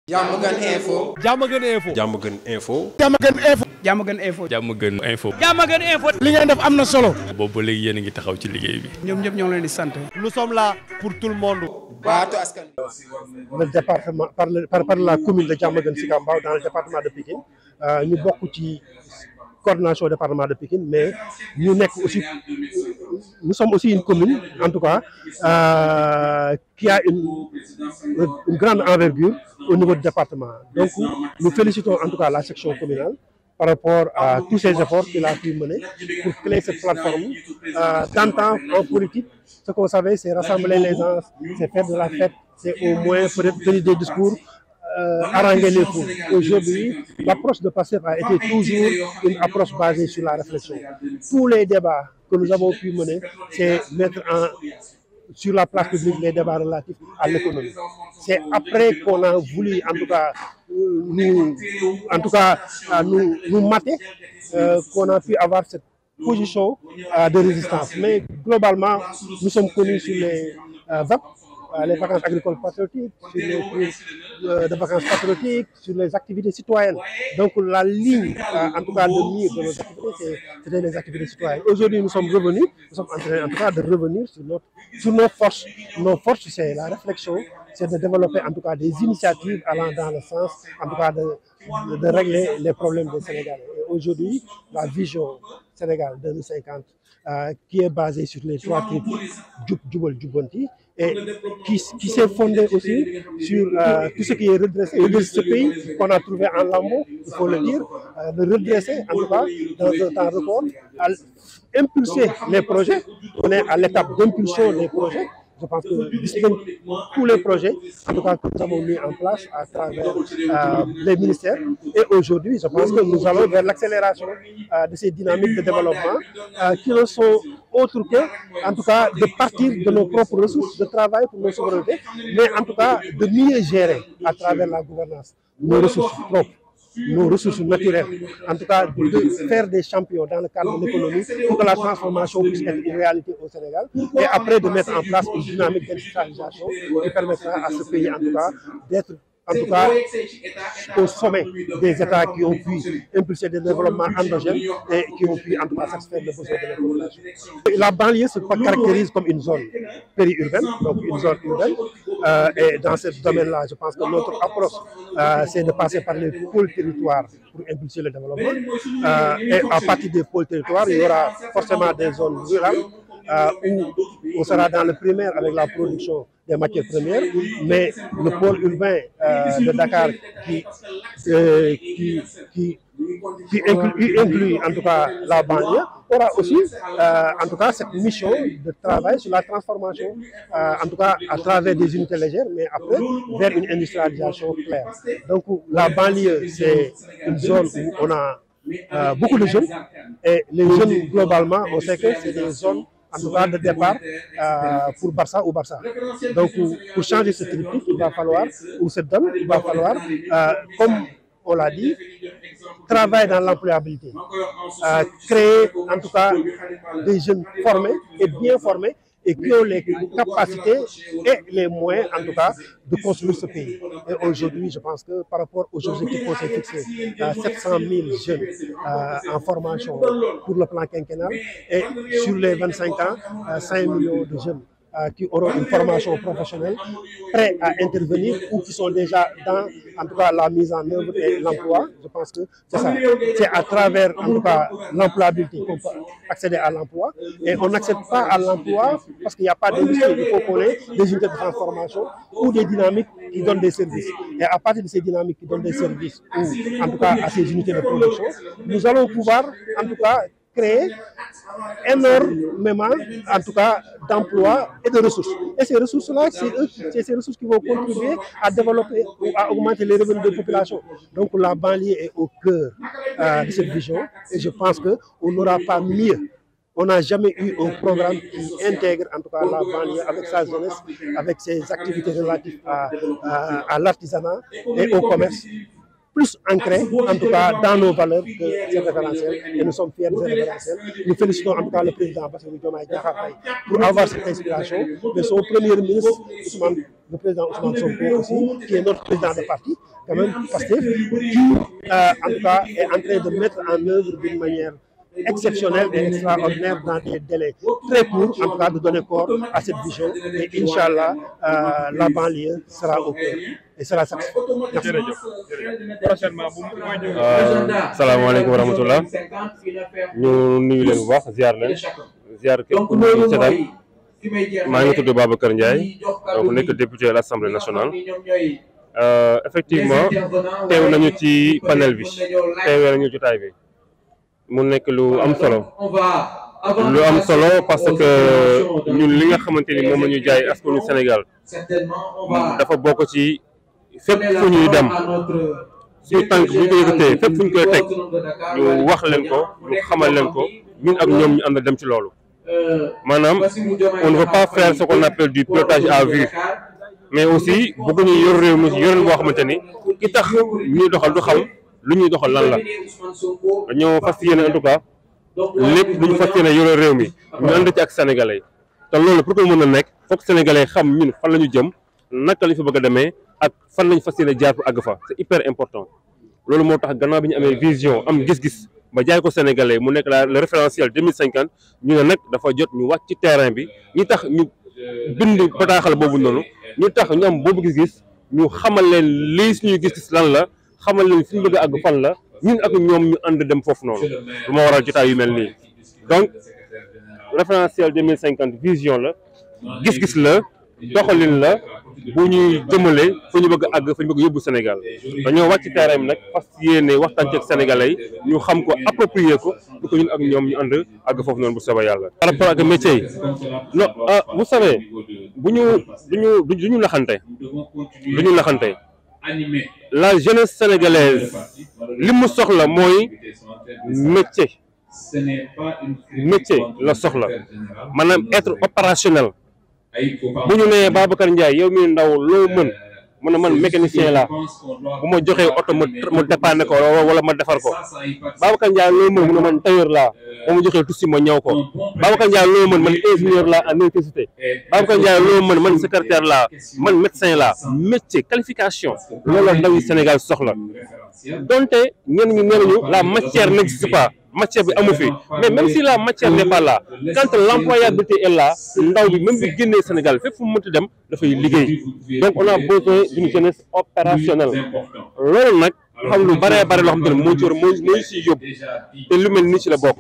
Diamaguène Info. Diamaguène Info. Diamaguène Info. Diamaguène Info. Diamaguène Info. Diamaguène Info. Diamaguène Info. li ngeen def am na solo. boobu ba léegi yéen a ngi taxaw ci liggéey bi. ñoom ñëpp ñoo leen di sant. Nous sommes là pour tout le monde. baatu askan le département par la commune de Diamaguène Sicap Mbao dans le département de Pikine ñu bokk ci coordination département de Pikine, mais nous sommes aussi une commune, en tout cas, qui a une grande envergure au niveau du département. Donc, nous félicitons en tout cas la section communale par rapport à tous ces efforts qu'il a pu mener pour créer cette plateforme. D'antan en politique, ce qu'on savait, c'est rassembler les gens, c'est faire de la fête, c'est au moins peut-être tenir des discours, haranguer les fous. Aujourd'hui, l'approche de PASTEF a été toujours une approche basée sur la réflexion. Tous les débats que nous avons pu mener, c'est mettre sur la place publique les débats relatifs à l'économie. C'est après qu'on a voulu, en tout cas, nous mater, qu'on a pu avoir cette position de résistance. Mais globalement, nous sommes connus sur les VAP, les vacances agricoles patriotiques, sur les cours de vacances patriotiques, sur les activités citoyennes. Donc la ligne, en tout cas, de mire de nos activités, c'était les activités citoyennes. Aujourd'hui, nous sommes revenus, nous sommes en train, en tout cas, de revenir sur nos forces. Nos forces, c'est la réflexion, c'est de développer, en tout cas, des initiatives allant dans le sens, en tout cas, de régler les problèmes des Sénégalais. Et aujourd'hui, la vision Sénégal 2050, qui est basée sur les trois critères, Djub, Djubal, Djubanti, et qui s'est fondé aussi sur tout ce qui est redressé ce pays qu'on a trouvé en lambeaux, il faut le dire, de redresser en tout cas dans un temps record, à impulser les projets. On est à l'étape d'impulsion des projets. Je pense que tous les projets, en tout cas, que nous avons mis en place à travers les ministères. Et aujourd'hui, je pense que nous allons vers l'accélération de ces dynamiques de développement qui ne sont autres que, en tout cas, de partir de nos propres ressources, de travail pour nos souverainetés, mais en tout cas, de mieux gérer à travers la gouvernance nos ressources propres, nos ressources naturelles, en tout cas de faire des champions dans le cadre de l'économie pour que la transformation puisse être une réalité au Sénégal et après de mettre en place une dynamique d'industrialisation qui permettra à ce pays en tout cas d'être en tout cas au sommet des États qui ont pu impulser des développements endogènes et qui ont pu en tout cas satisfaire les besoins de la population. La banlieue se caractérise comme une zone périurbaine, donc une zone urbaine, et dans ce domaine-là, je pense que notre approche, c'est de passer par les pôles territoires pour impulser le développement. Et à partir des pôles territoires, il y aura forcément des zones rurales où on sera dans le primaire avec la production des matières premières, mais le pôle urbain de Dakar qui inclut en tout cas la banlieue aura aussi en tout cas cette mission de travail sur la transformation, en tout cas à travers des unités légères, mais après vers une industrialisation claire. Donc la banlieue, c'est une zone où on a beaucoup de jeunes, et les jeunes globalement, on sait que c'est des zones en tout cas de départ pour Barça ou Barça. Donc pour changer ce triptyque, il va falloir, ou cette donne, il va falloir, comme on l'a dit, travailler dans l'employabilité, créer en tout cas des jeunes formés et bien formés et qui ont les capacités et les moyens, en tout cas, de construire ce pays. Et aujourd'hui, je pense que par rapport aux objectifs qu'on s'est fixés, 700 000 jeunes en formation pour le plan quinquennal, et sur les 25 ans, 5 millions de jeunes qui auront une formation professionnelle, prêts à intervenir ou qui sont déjà dans, en tout cas, la mise en œuvre et l'emploi. Je pense que c'est ça. C'est à travers, en tout cas, l'employabilité qu'on peut accéder à l'emploi. Et on n'accède pas à l'emploi parce qu'il n'y a pas d'industrie. Il faut qu'on ait des unités de transformation ou des dynamiques qui donnent des services. Et à partir de ces dynamiques qui donnent des services, ou en tout cas à ces unités de production, nous allons pouvoir, en tout cas, créer énormément, en tout cas, d'emplois et de ressources. Et ces ressources-là, c'est ces ressources qui vont contribuer à développer ou à augmenter les revenus de la population. Donc la banlieue est au cœur de cette vision et je pense qu'on n'aura pas mieux. On n'a jamais eu un programme qui intègre en tout cas la banlieue avec sa jeunesse, avec ses activités relatives à l'artisanat et au commerce. plus ancré, en tout cas, dans nos valeurs que ces référentiels. Et nous sommes fiers de ces référentiels. Nous félicitons en tout cas le président Bassirou Diomaye Diakhar Faye pour avoir cette inspiration, mais son premier ministre, le président Ousmane Sonko aussi, qui est notre président de parti, quand même, Pastef, qui, en tout cas, est en train de mettre en œuvre d'une manière exceptionnelle et extraordinaire dans des délais très courts, en tout cas, de donner corps à cette vision. Et Inch'Allah, la banlieue sera au cœur et sera satisfaite. salaamaaleykum wa rahmatullah ñu nuyu leen bu baax ziar képp ku ñu seetaan maa ngi tudd Babacar Ndiaye donc nekk député à l'Assemblée nationale effectivement teew nañu ci panel bi teewee nañu jotaay bi mu nekk lu am solo parce que ñun li nga xamante ni moom la ñu jaay askanu Sénégal dafa bokk ci fépp fu ñuy dem suñu tànk bu ñu ko yëkkatee fépp fu ñu koy teg ñu wax leen ko ñu xamal leen ko ñun ak ñoom ñu ànd dem ci loolu maanaam on ne veut pas faire ce qu'on appelle du pilotage à vue mais aussi bëgguñu yor réew mi yorin boo xamante ni ki tax ñuy doxal du xam lu ñuy doxal lan la dañoo fas yéene en tout cas lépp lu ñu fas yéene yore réew mi ñu ànd ci ak sénégalais te loolu pour que mën a nekk foog sénégalais xam ñun fan la ñu jëm naka lañ fa bëgg a demee ak fan lañ fas yéene jaar pour àgg fa c'est hyper important loolu moo tax gannaaw bi ñu amee vision am gis-gis ba jaay ko sénégalais mu nekk le référentiel 2050 ñu ne nag dafa jot ñu wàcc ci terrain bi ñi tax ñu bind bataaxal boobu noonu ñu tax ñu am boobu gis-gis ñu xamal leen lii suñuy gis-gis lan la xamal leen fi ñu bëgg a àgg fan la ñun ak ñoom ñu ànd dem foofu noonu lu ma waral jotaay yu mel nii donc référentiel 2050 vision la gis-gis la doxalin la bu ñuy jëmale fu ñu bëgg a àgg fu ñu bëgg yóbbu Sénégal dañoo wàcc terrain bi nag fas yéene waxtaan ci ak sénégalais yi ñu xam ko approprier ko du ko ñun ak ñoom ñu ànd àgg foofu noonu bu soobee yàlla. par rapport ak métier yi non vous savez du ñu naxante la jeunesse sénégalaise li mu soxla mooy métier la soxla maanaam être opérationnel. bu ñu nee Babacar Ndiaye yow mi ndaw loo mën mu ne man mécanicien la bu ma joxee oto ma dépanne ko wala ma defar ko Babacar Ndiaye loo mën mu ne man tailleur la bu ma joxee tissu ma ñëw ko Babacar Ndiaye loo mën man ingénieur la en électricité Babacar Ndiaye loo mën man secrétaire la man médecin la métier qualification loolu la ndaw yi Sénégal soxla donte ñenn ñi nee nañu la matière n'existe pas matière bi amu fi mais même si la matière n'est pas là quand l'employabilité est là ndaw bi même bi génnee Sénégal fépp fu mu mënti dem dafay liggéey donc on a besoin d'une jeunesse opérationnelle loolu nag xam lu bare loo xam te ne moo ci war mooy si yóbbu te lu mel nii ci la bokk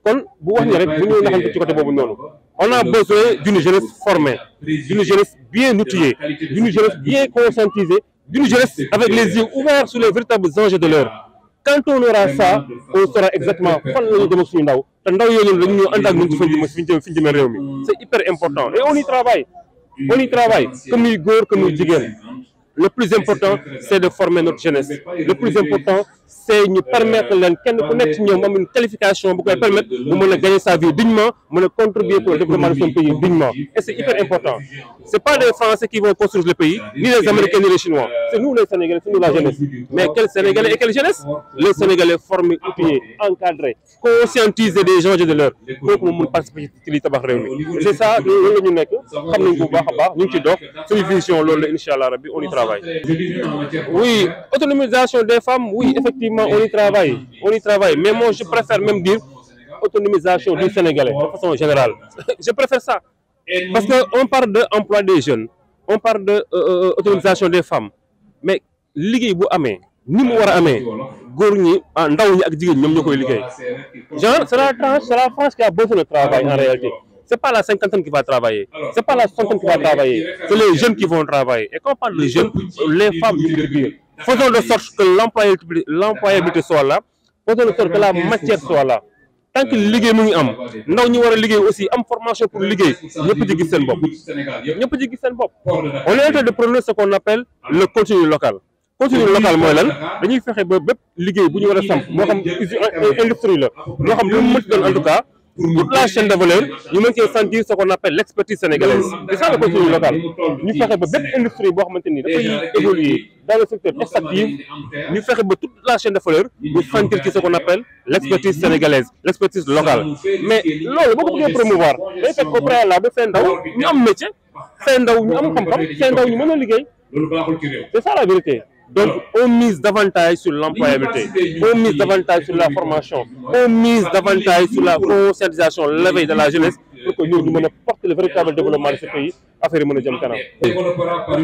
kon bu wax ni rek bu ñu naxante ci côté boobu noonu on a besoin d'une jeunesse formée d'une jeunesse bien outillée d'une jeunesse bien conscientisée d'une jeunesse avec les yeux ouverts sur les véritables enjeux de l'heure. Quand on aura ça, on saura exactement fan la ñu dem ak suñu ndaw te ndaw yooyu noonu dañu ñëw ànd ak ñun ci fi ñu jëmee réew mi c'est hyper important et on y travaille que muy góor que muy jigéen. Le plus important c'est de former notre jeunesse le plus important c'est ñu permettre leen kenn ku nekk ci ñoom am une qualification bu koy permettre mu mën a gagner sa vie dignement mën a contribuer pour le développement de son pays dignement et c'est hyper important. C'est pas les Français qui vont construire le pays ni les Américains ni les Chinois, c'est nous les Sénégalais, c'est nous la jeunesse. Mais quel Sénégalais et quelle jeunesse? Les Sénégalais formés, outillés, encadrés, conscientisés des enjeux de l'heure kooku moom mun participer ci li tabax réew mi. C'est ça loolu la ñu nekk xam nañ ko bu baax a baax ñu ngi ci dox suñu vision loolu la inch'Allah rabbi on y travaille. Oui, autonomisation des femmes, oui, effectivement, on y travaille. Mais moi, je préfère même dire autonomisation du Sénégalais, de façon générale. Je préfère ça. Parce qu'on parle d'emploi des jeunes, on parle d'autonomisation des femmes. Mais liggéey bu amee ni mu war a amee góor ñi ndaw ñi ak jigéen ñoom ñoo koy liggéey. Genre, c'est la France qui a besoin de travail en réalité. C'est pas la cinquantaine qui va travailler, c'est pas la soixantaine qui va travailler, c'est les jeunes qui vont travailler. Et quand on parle de jeunes, les femmes ñu ngi biir. Faisons de sorte que l'employabilité soit là, faisons de sorte que la matière soit là. Tant que liggéey mu ngi am ndaw ñi war a liggéey aussi am formation pour liggéey ñëpp ci gis seen bopp. On est en train de prôner ce qu'on appelle le contenu local. Contenu local mooy lan dañuy fexe ba bépp liggéey bu ñu war a samp moo xam industrie la moo xam lu mu mënti doon en tout cas toute la chaîne de valeur ñu mën cee sentir ce qu'on appelle l'expertise sénégalaise c'est ça le contenu local ñu fexe ba bépp industrie boo xamante ni dafay évoluer dans le secteur extractif ñu fexe ba toute la chaîne de valeur ñu sentir ci ce qu'on appelle l'expertise sénégalaise l'expertise locale mais loolu boo ko bëggee promouvoir day fekk au préalable seen ndaw ñu am métier seen ndaw ñu am xam-xam seen ndaw ñu mën a liggéey c'est ça la vérité. Donc, on mise davantage sur l'employabilité, on mise davantage sur la formation, on mise davantage sur la conscientisation, l'éveil de la jeunesse pour que nous puissions porter le véritable développement de ce pays affaire yi mën a jëm kanam.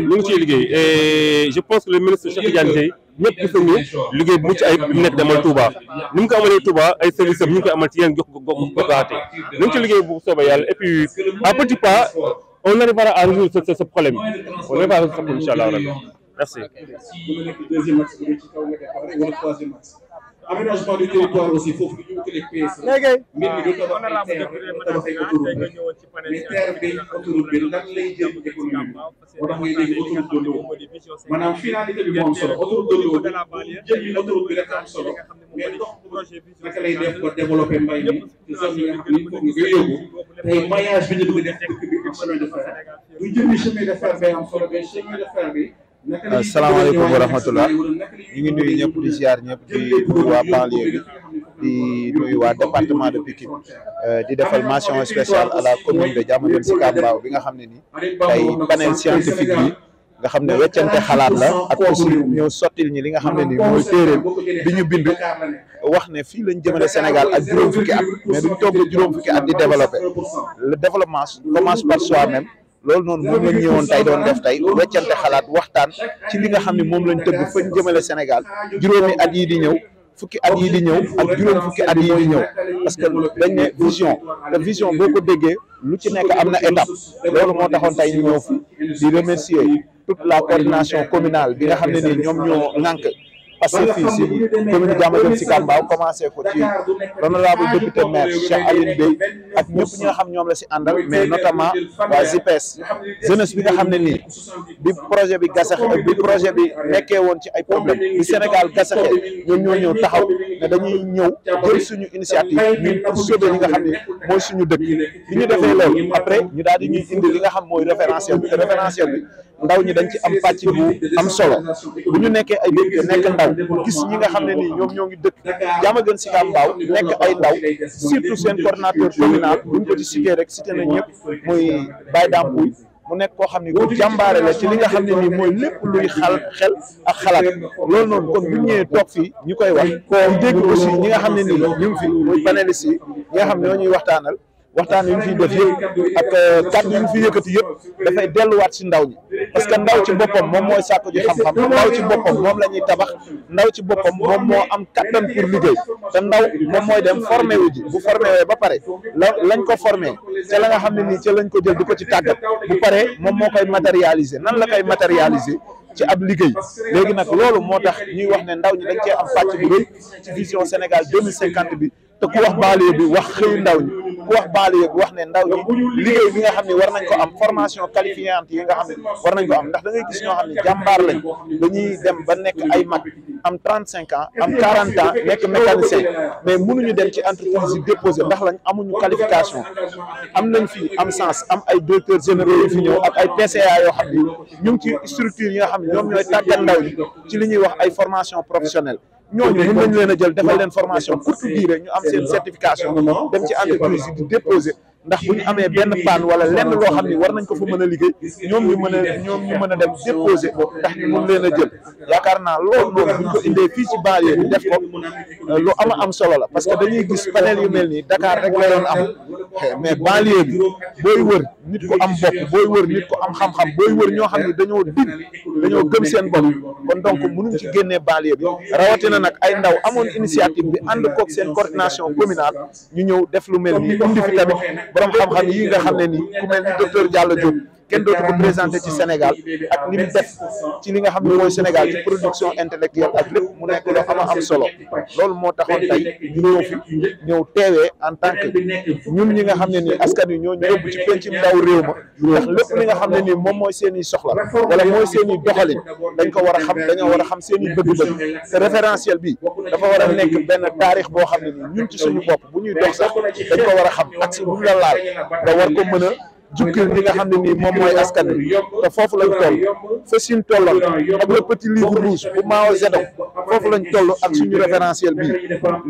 ñu ngi ciy liggéey et je pense que le ministre Cheikh Tidiane Dièye ñëpp gis nañu liggéey bu mucc ayib nekk demal Touba ni mu ko amalee Touba ay services am ñu ngi koy amal ci yeneen gox-goxaate ñu ngi ci liggéey bu soobee yàlla et puis à petits pas on arrivera à résoudre ce problème on arrivera à résoudre ce problème inchallah rabbi. Merci. Aménagement du territoire aussi foofu du ñu wutale PSE. mbir mi du tabax ay terre tabax ay autoroute mais terre bi day autoroute bi lan lay jëm économie bi moo tax ngay dégg autoroute de l'eau maanaam finalité bi moo am solo autoroute de l'eau jëmmi autoroute bi rek am solo mais ndox naka lay def ba développer mbay mi ci zone yi nga xam ni foofu nga yóbbu tey maillage bi ñu bëgg def dëkk bi ak chemin de fer du jëmmi chemin de fer bay am solo mais chemin de fer bi. asalaamaaleykum wa rahmatullah ñu ngi nuyu ñëpp di ziar ñëpp di nuyu waa banlieue bi di nuyu waa département de Pikine di defal mention spéciale à la commune de Diamaguène Sicap Mbao bi nga xam ne ni tey panel scientifique bi nga xam ne weccante xalaat la ak aussi ñëw sottil ñi li nga xam ne ni mooy téeréel bi ñu bind wax ne fii lañ jëmale Sénégal ak juróom fukki at mais duñ toog juróom fukki at di développer le développement commence par soi-même. loolu noonu moom lañ ñëwoon tey doon def tey weccante xalaat waxtaan ci li nga xam ne moom lañ tëgg fañ jëmale Sénégal juróomi at yii di ñëw fukki at yii di ñëw ak juróom fukki at yii di ñëw parce que dañ ne vision te vision boo ko déggee lu ci nekk am na étape loolu moo taxoon tey ñu ñëw fi di remercier toute la coordination communale bi nga xam ne nii ñoom ñoo ŋànk parce que fii si commune Diamaguène Sicap Mbao commencé ko ci l'honorable député maire Cheikh Aline Bey ak ñëpp ñi nga xam ñoom la si àndal mais notamment waa ZIPES jeunesse bi nga xam ne nii bi projet bi gasaxe bi projet bi nekkee woon ci ay problème bi Sénégal gasaxe ñoom ñoo ñëw taxaw ne dañuy ñëw jël suñu initiative ñun pour sauver li nga xam ne mooy suñu dëkk bi ñu defee loolu après ñu daal di ñuy indi li nga xam mooy référentiel bi te référentiel bi ndaw ñi dañ ci am pàcc bu am solo bu ñu nekkee ay député nekk ndaw gis ñi nga xam ne nii ñoom ñoo ngi dëkk Diamaguène Sicap Mbao nekk ay ndaw surtout seen coordinateur communal buñ ko ci cité rek cité nañ ñëpp muy Baye Dampuy mu nekk koo xam ne ku jàmbaare la ci li nga xam ne nii mooy lépp luy xel ak xalaat loolu noonu kon bu ñëwee toog fii ñu koy wax ñu dégg aussi ñi nga xam ne nii ñu ngi fi muy panélistes yi ñi nga xam ne ñoo ñuy waxtaanal waxtaan yu ñu fiy def yëpp ak kàddu yu ñu fi yëkkati yëpp dafay delluwaat si ndaw ñi parce que ndaw ci boppam moom mooy sàkku ji xam-xam ndaw ci boppam moom la ñuy tabax ndaw ci boppam moom moo am kattan pour liggéey te ndaw moom mooy dem formé wu ji bu formé wee ba pare lañ ko formé ca la nga xam ne nii ca lañ ko jël di ko ci tàggat bu paree moom moo koy matérialiser nan la koy matérialiser ci ab liggéey léegi nag loolu moo tax ñuy wax ne ndaw ñi dañ cee am pàcc bu rëy ci vision Sénégal 2050 bi te ku wax banlieue bi wax xëyu ndaw ñi ku wax banlieue bi wax ne ndaw ñi liggéey bi nga xam ne war nañ ko am formation qualifiante yi nga xam ne war nañ ko am ndax da ngay gis ñoo xam ne jàmbaar lañ dañuy dem ba nekk ay mag am 35 ans am 40 ans nekk mécanicien mais mënuñu dem ci entreprise yi déposer ndax lañ amuñu qualification am nañ fi am sens am ay directeurs généraux yu fi ñëw ak ay PCA yoo xam ne ñu ngi ci structure yi nga xam ne ñoom ñooy tàggat ndaw ñi ci li ñuy wax ay formation professionnelle ñooñu mën nañ leen a jël defal leen formation courte durée ñu am seen certification dem ci entreprise yi di déposer ndax bu ñu amee benn panne wala lenn loo xam ni war nañ ko fa mën a liggéey ñoom ñu mën a dem déposer ndax ñu mën leen a jël yaakaar naa loolu noonu bu ñu ko indee fii ci banlieue bi def ko lu am solo la parce que dañuy gis panel yu mel nii Dakar rek la doon am mais banlieue bi booy wër nit ku am bopp booy wër nit ku am xam-xam booy wër ñoo xam ne dañoo dañoo gëm seen bopp kon donc mënuñ ci génnee banlieue bi rawatina nag ay ndaw amoon initiative bi ànd koog seen coordination communale ñu ñëw def lu mel nii indi fi tamit borom xam-xam yi nga xam ne nii ku mel ni docteur Diallo Diop kenn dootu ko présenté ci Sénégal ak li mu def ci li nga xam ne mooy Sénégal ci production intellectuelle ak lépp mu nekk loo am solo loolu moo taxoon tey ñu ñëw fi ñëw teewee en tant que ñun ñi nga xam ne nii askan wi ñoo ñu yóbbu ci pencum ndaw réew ma ndax lépp li nga xam ne nii moom mooy seen i soxla wala mooy seen i doxalin dañ ko war a xam dañoo war a xam seen i bëgg-bëgg te référentiel bi dafa war a nekk benn taarix boo xam ne nii ñun ci suñu bopp bu ñuy dox sax dañ ko war a xam ak si buñ la laal nga war ko mën a jukkil li nga xam ne nii moom mooy askan wi te foofu lañ toll fa Chine tolloon ak le petit livre rouge bu Mao Zedong foofu lañ toll ak suñu référentiel bii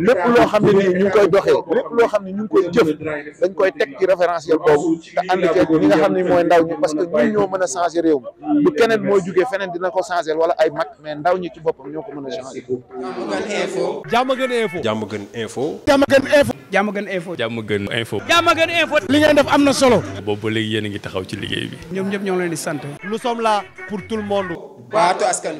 lépp loo xam ne nii ñu ngi koy doxee lépp loo xam ne ñu ngi koy jëf dañ koy teg ci référentiel boobu te ànd ceeg ñi nga xam ne mooy ndaw ñi parce que ñun ñoo mën a changer réew mi bu keneen mooy jugee feneen dina ko changer wala ay mag mais ndaw ñi ci boppam ñoo ko mën a changer. Diamaguène Info. Diamaguène Info. Diamaguène Info. Diamaguène Info. Diamaguène Info. Diamaguène Info. li ngeen def am na solo. boobu ba léegi yéen a ngi taxaw ci liggéey bi. ñoom ñëpp ñoo ngi leen di sant. Nous sommes là pour tout le monde. waatu askan wi.